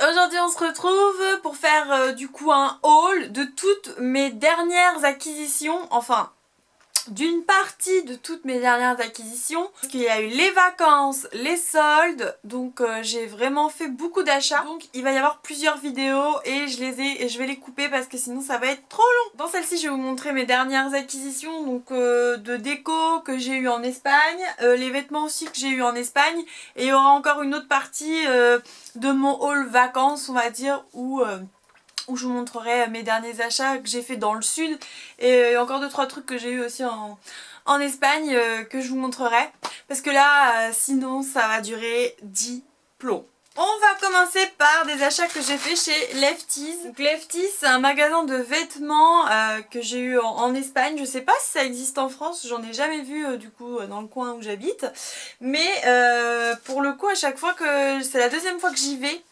Aujourd'hui on se retrouve pour faire du coup un haul de toutes mes dernières acquisitions, enfin d'une partie de toutes mes dernières acquisitions. Parce qu'il y a eu les vacances, les soldes, donc j'ai vraiment fait beaucoup d'achats. Donc il va y avoir plusieurs vidéos et je vais les couper parce que sinon ça va être trop long. Dans celle-ci je vais vous montrer mes dernières acquisitions donc de déco que j'ai eu en Espagne, les vêtements aussi que j'ai eu en Espagne, et il y aura encore une autre partie de mon haul vacances on va dire où je vous montrerai mes derniers achats que j'ai fait dans le sud et encore 2-3 trucs que j'ai eu aussi en Espagne que je vous montrerai parce que là sinon ça va durer 10 plombs. On va commencer par des achats que j'ai fait chez Lefties. Donc Lefties c'est un magasin de vêtements que j'ai eu en Espagne. Je sais pas si ça existe en France, j'en ai jamais vu du coup dans le coin où j'habite. Mais pour le coup à chaque fois que c'est la deuxième fois que j'y vais.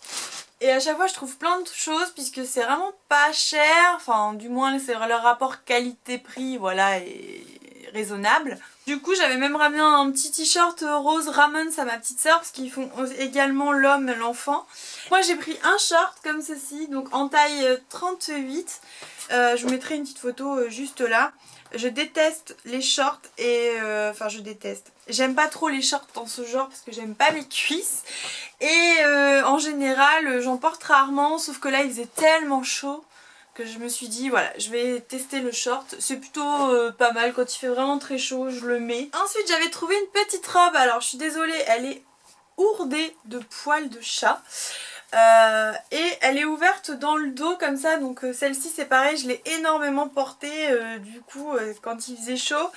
Et à chaque fois je trouve plein de choses puisque c'est vraiment pas cher, enfin du moins c'est leur rapport qualité-prix voilà est raisonnable. Du coup j'avais même ramené un petit t-shirt rose Ramones à ma petite soeur parce qu'ils font également l'homme et l'enfant. Moi j'ai pris un short comme ceci, donc en taille 38, je vous mettrai une petite photo juste là. Je déteste les shorts et enfin je déteste. J'aime pas trop les shorts dans ce genre parce que j'aime pas mes cuisses. Et en général j'en porte rarement, sauf que là il faisait tellement chaud que je me suis dit voilà je vais tester le short. C'est plutôt pas mal quand il fait vraiment très chaud, je le mets. Ensuite j'avais trouvé une petite robe, alors je suis désolée elle est ourdée de poils de chat. Et elle est ouverte dans le dos comme ça, donc celle-ci c'est pareil, je l'ai énormément portée du coup quand il faisait chaud.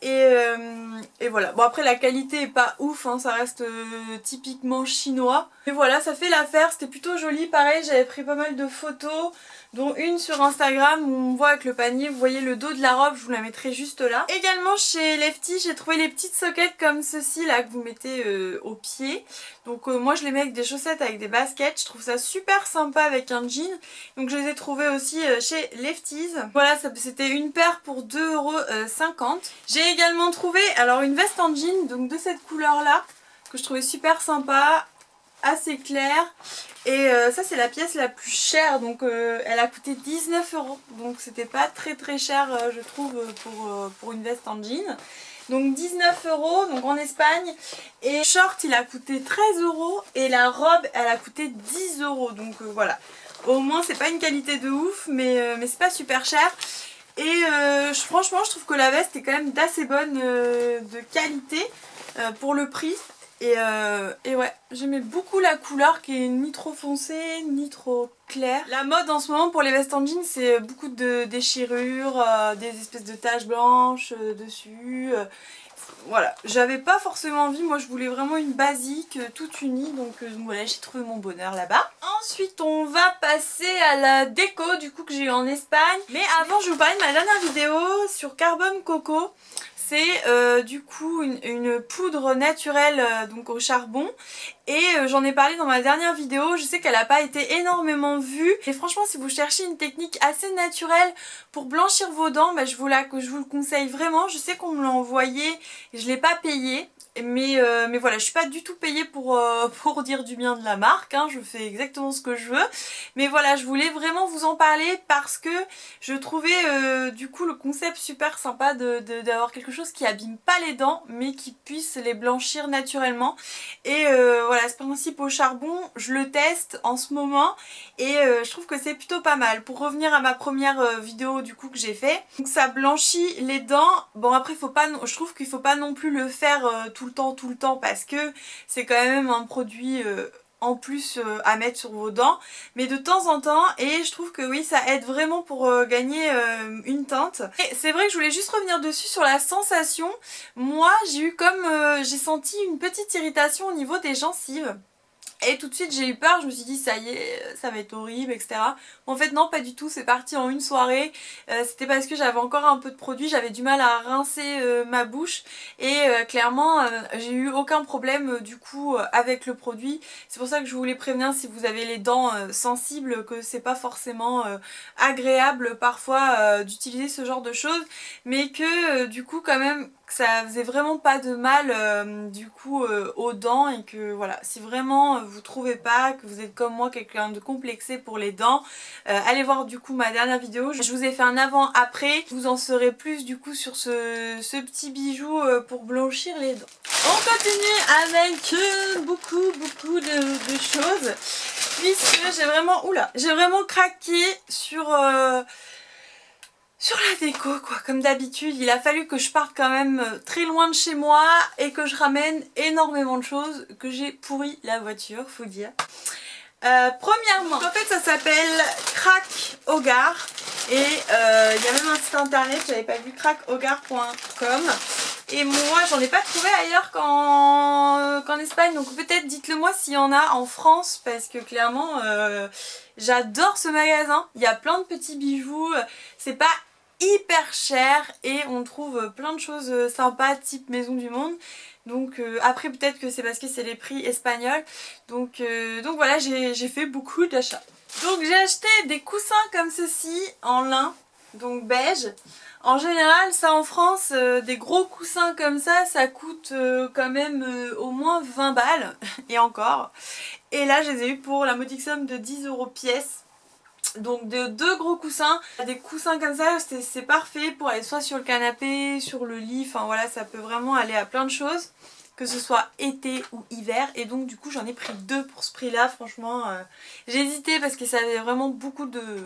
Et voilà, bon après la qualité est pas ouf, hein, ça reste typiquement chinois. Mais voilà, ça fait l'affaire, c'était plutôt joli, pareil j'avais pris pas mal de photos, dont une sur Instagram où on voit avec le panier, vous voyez le dos de la robe, je vous la mettrai juste là. Également chez Lefty j'ai trouvé les petites sockets comme ceci là que vous mettez au pied. Donc moi je les mets avec des chaussettes, avec des baskets, je trouve ça super sympa avec un jean. Donc je les ai trouvés aussi chez Lefties. Voilà, c'était une paire pour 2,50 €. J'ai également trouvé alors une veste en jean donc de cette couleur là que je trouvais super sympa, assez claire. Et ça c'est la pièce la plus chère, donc elle a coûté 19 €. Donc c'était pas très cher je trouve pour une veste en jean. Donc 19 €, donc en Espagne. Et le short il a coûté 13 € et la robe elle a coûté 10 €. Donc voilà. Au moins c'est pas une qualité de ouf mais c'est pas super cher. Et franchement je trouve que la veste est quand même d'assez bonne de qualité pour le prix. Et ouais, j'aimais beaucoup la couleur qui est ni trop foncée ni trop claire. La mode en ce moment pour les vestes en jean c'est beaucoup de déchirures, des espèces de taches blanches dessus. Voilà, j'avais pas forcément envie, moi je voulais vraiment une basique toute unie, donc voilà j'ai trouvé mon bonheur là-bas. Ensuite on va passer à la déco du coup que j'ai eu en Espagne. Mais avant je vais vous parler de ma dernière vidéo sur Carbone Coco. C'est du coup une poudre naturelle donc au charbon. Et j'en ai parlé dans ma dernière vidéo, je sais qu'elle n'a pas été énormément vue. Et franchement si vous cherchez une technique assez naturelle pour blanchir vos dents, bah, je vous le conseille vraiment. Je sais qu'on me l'a envoyé et je ne l'ai pas payé. Mais voilà, je suis pas du tout payée pour dire du bien de la marque, hein, je fais exactement ce que je veux. Mais voilà, je voulais vraiment vous en parler parce que je trouvais du coup le concept super sympa d'avoir quelque chose qui abîme pas les dents mais qui puisse les blanchir naturellement. Et voilà, ce principe au charbon, je le teste en ce moment et je trouve que c'est plutôt pas mal. Pour revenir à ma première vidéo du coup que j'ai fait, donc ça blanchit les dents. Bon après je trouve qu'il faut pas non plus le faire tout le temps parce que c'est quand même un produit en plus à mettre sur vos dents, mais de temps en temps. Et je trouve que oui ça aide vraiment pour gagner une teinte. Et c'est vrai que je voulais juste revenir dessus sur la sensation. Moi j'ai eu comme j'ai senti une petite irritation au niveau des gencives. Et tout de suite j'ai eu peur, je me suis dit ça y est, ça va être horrible, etc. En fait non, pas du tout, c'est parti en une soirée. C'était parce que j'avais encore un peu de produit, j'avais du mal à rincer ma bouche. Et clairement j'ai eu aucun problème du coup avec le produit. C'est pour ça que je voulais prévenir si vous avez les dents sensibles que c'est pas forcément agréable parfois d'utiliser ce genre de choses. Mais que du coup quand même que ça faisait vraiment pas de mal du coup aux dents, et que voilà, si vraiment vous trouvez pas, que vous êtes comme moi quelqu'un de complexé pour les dents, allez voir du coup ma dernière vidéo, je vous ai fait un avant après, vous en saurez plus du coup sur ce petit bijou pour blanchir les dents. On continue avec beaucoup de choses, puisque j'ai vraiment craqué sur la déco quoi. Comme d'habitude, il a fallu que je parte quand même très loin de chez moi et que je ramène énormément de choses, que j'ai pourri la voiture, faut dire. Premièrement, en fait ça s'appelle Crack Hogar, et il y a même un site internet, j'avais pas vu, crackhogar.com, et moi j'en ai pas trouvé ailleurs qu'en Espagne, donc peut-être dites-le moi s'il y en a en France, parce que clairement j'adore ce magasin, il y a plein de petits bijoux, c'est pas hyper cher et on trouve plein de choses sympas type Maison du Monde. Donc après peut-être que c'est parce que c'est les prix espagnols. Donc voilà, j'ai fait beaucoup d'achats. Donc j'ai acheté des coussins comme ceci en lin, donc beige. En général ça en France, des gros coussins comme ça coûte quand même au moins 20 balles et encore. Et là je les ai eu pour la modique somme de 10 € pièce. Donc de deux gros coussins, des coussins comme ça c'est parfait pour aller soit sur le canapé, sur le lit, enfin voilà, ça peut vraiment aller à plein de choses, que ce soit été ou hiver. Et donc du coup j'en ai pris deux pour ce prix là, franchement j'ai hésité parce que ça avait vraiment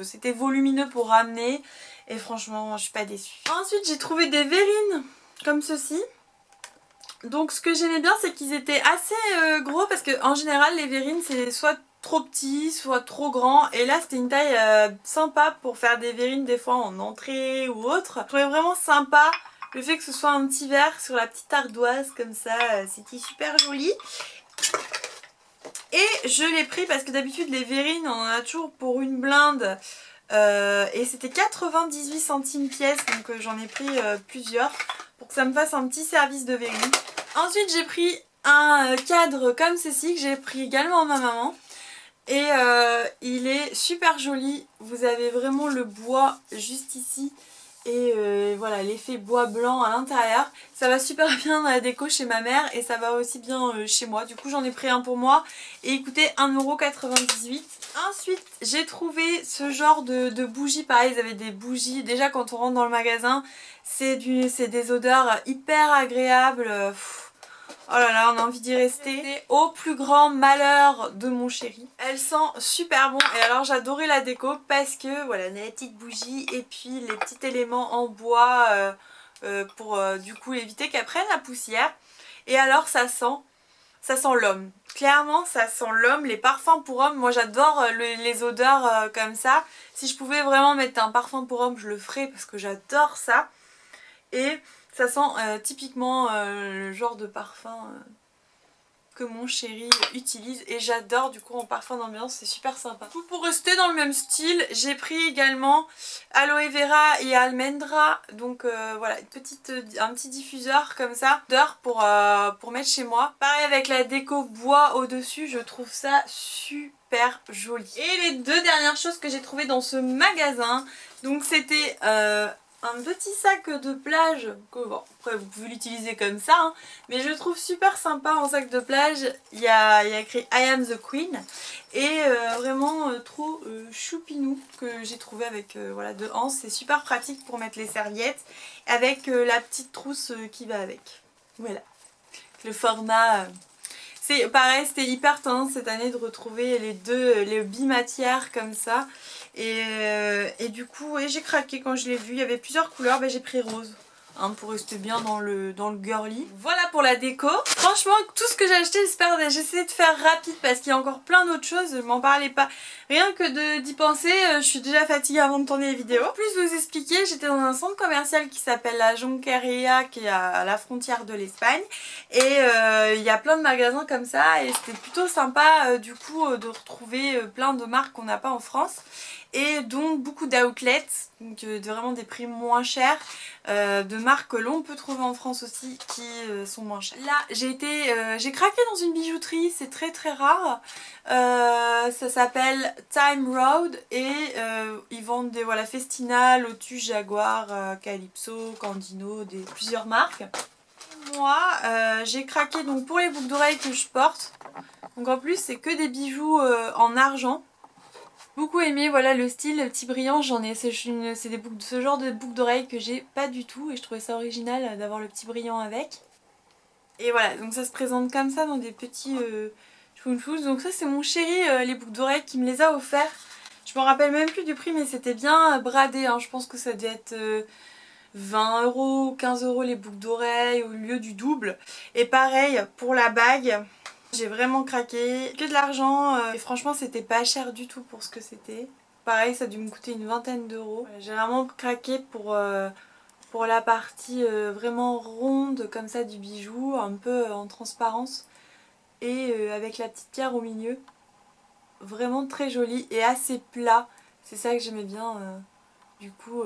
c'était volumineux pour ramener, et franchement je suis pas déçue. Ensuite j'ai trouvé des verrines comme ceci. Donc ce que j'aimais bien c'est qu'ils étaient assez gros, parce que en général les verrines c'est soit trop petit, soit trop grand, et là c'était une taille sympa pour faire des verrines des fois en entrée ou autre. Je trouvais vraiment sympa le fait que ce soit un petit verre sur la petite ardoise comme ça, c'était super joli. Et je l'ai pris parce que d'habitude les verrines on en a toujours pour une blinde, et c'était 98 centimes pièce, donc j'en ai pris plusieurs pour que ça me fasse un petit service de verrine. Ensuite j'ai pris un cadre comme ceci que j'ai pris également à ma maman. Et il est super joli, vous avez vraiment le bois juste ici, et voilà l'effet bois blanc à l'intérieur. Ça va super bien dans la déco chez ma mère et ça va aussi bien chez moi. Du coup j'en ai pris un pour moi et il coûtait 1,98 €. Ensuite j'ai trouvé ce genre de bougies, pareil, ils avaient des bougies, déjà quand on rentre dans le magasin c'est des odeurs hyper agréables. Oh là là, on a envie d'y rester. Au plus grand malheur de mon chéri. Elle sent super bon, et alors j'adorais la déco parce que voilà, on a les petites bougies et puis les petits éléments en bois pour du coup éviter qu'elle prenne la poussière. Et alors ça sent l'homme. Clairement ça sent l'homme, les parfums pour homme. Moi j'adore les odeurs comme ça. Si je pouvais vraiment mettre un parfum pour homme je le ferais parce que j'adore ça. Et ça sent typiquement le genre de parfum que mon chéri utilise, et j'adore du coup en parfum d'ambiance, c'est super sympa. Du coup, pour rester dans le même style, j'ai pris également aloe vera et almendra, donc voilà, un petit diffuseur comme ça pour mettre chez moi. Pareil avec la déco bois au dessus, je trouve ça super joli. Et les deux dernières choses que j'ai trouvées dans ce magasin, donc c'était un petit sac de plage, que bon, après vous pouvez l'utiliser comme ça, hein, mais je le trouve super sympa en sac de plage. Il y a écrit I am the queen, et vraiment trop choupinou, que j'ai trouvé avec voilà, deux anses. C'est super pratique pour mettre les serviettes, avec la petite trousse qui va avec. Voilà, le format... C'est pareil, c'était hyper tendance cette année de retrouver les bimatières comme ça. Et du coup ouais, j'ai craqué quand je l'ai vu, il y avait plusieurs couleurs, ben, j'ai pris rose. Hein, pour rester bien dans le girly. Voilà pour la déco. Franchement tout ce que j'ai acheté, j'essaie de faire rapide parce qu'il y a encore plein d'autres choses, je m'en parlais pas. Rien que d'y penser, je suis déjà fatiguée avant de tourner les vidéos. En plus de vous expliquer, j'étais dans un centre commercial qui s'appelle la Jonqueria, qui est à la frontière de l'Espagne. Et il y a plein de magasins comme ça, et c'était plutôt sympa du coup de retrouver plein de marques qu'on n'a pas en France. Et donc beaucoup d'outlets, donc vraiment des prix moins chers, de marques que l'on peut trouver en France aussi qui sont moins chères. Là j'ai craqué dans une bijouterie, c'est très rare, ça s'appelle Time Road, et ils vendent des Festina, Lotus, Jaguar, Calypso, Candino, plusieurs marques. Moi, j'ai craqué donc pour les boucles d'oreilles que je porte. Donc en plus c'est que des bijoux en argent. Beaucoup aimé, voilà le style, le petit brillant, j'en ai, c'est ce genre de boucles d'oreilles que j'ai pas du tout et je trouvais ça original d'avoir le petit brillant avec. Et voilà, donc ça se présente comme ça dans des petits chounchous. Donc ça c'est mon chéri, les boucles d'oreilles qui me les a offerts. Je me rappelle même plus du prix mais c'était bien bradé, hein. Je pense que ça devait être 20 € ou 15 € les boucles d'oreilles au lieu du double. Et pareil pour la bague. J'ai vraiment craqué, que de l'argent et franchement c'était pas cher du tout pour ce que c'était. Pareil ça a dû me coûter une vingtaine d'euros. J'ai vraiment craqué pour la partie vraiment ronde comme ça du bijou, un peu en transparence et avec la petite pierre au milieu. Vraiment très joli et assez plat, c'est ça que j'aimais bien du coup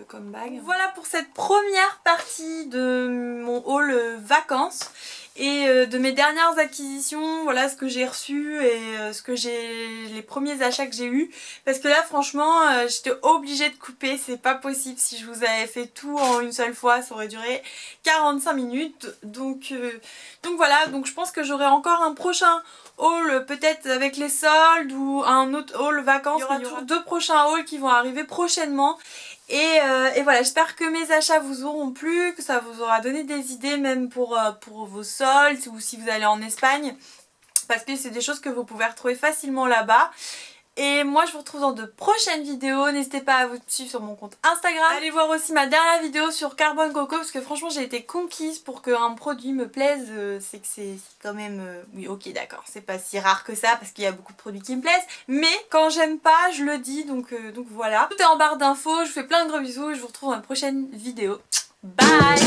comme bague. Voilà pour cette première partie de mon haul vacances et de mes dernières acquisitions, voilà ce que j'ai reçu et les premiers achats que j'ai eu, parce que là franchement j'étais obligée de couper, c'est pas possible, si je vous avais fait tout en une seule fois ça aurait duré 45 minutes donc voilà, donc je pense que j'aurai encore un prochain haul peut-être avec les soldes ou un autre haul vacances. Il y aura deux prochains hauls qui vont arriver prochainement. Et voilà, j'espère que mes achats vous auront plu, que ça vous aura donné des idées même pour vos soldes ou si vous allez en Espagne. Parce que c'est des choses que vous pouvez retrouver facilement là-bas. Et moi je vous retrouve dans de prochaines vidéos, n'hésitez pas à vous suivre sur mon compte Instagram. Allez voir aussi ma dernière vidéo sur Carbone Coco parce que franchement j'ai été conquise pour qu'un produit me plaise, c'est que c'est quand même... oui ok d'accord, c'est pas si rare que ça parce qu'il y a beaucoup de produits qui me plaisent, mais quand j'aime pas je le dis donc voilà. Tout est en barre d'infos, je vous fais plein de gros bisous et je vous retrouve dans la prochaine vidéo. Bye.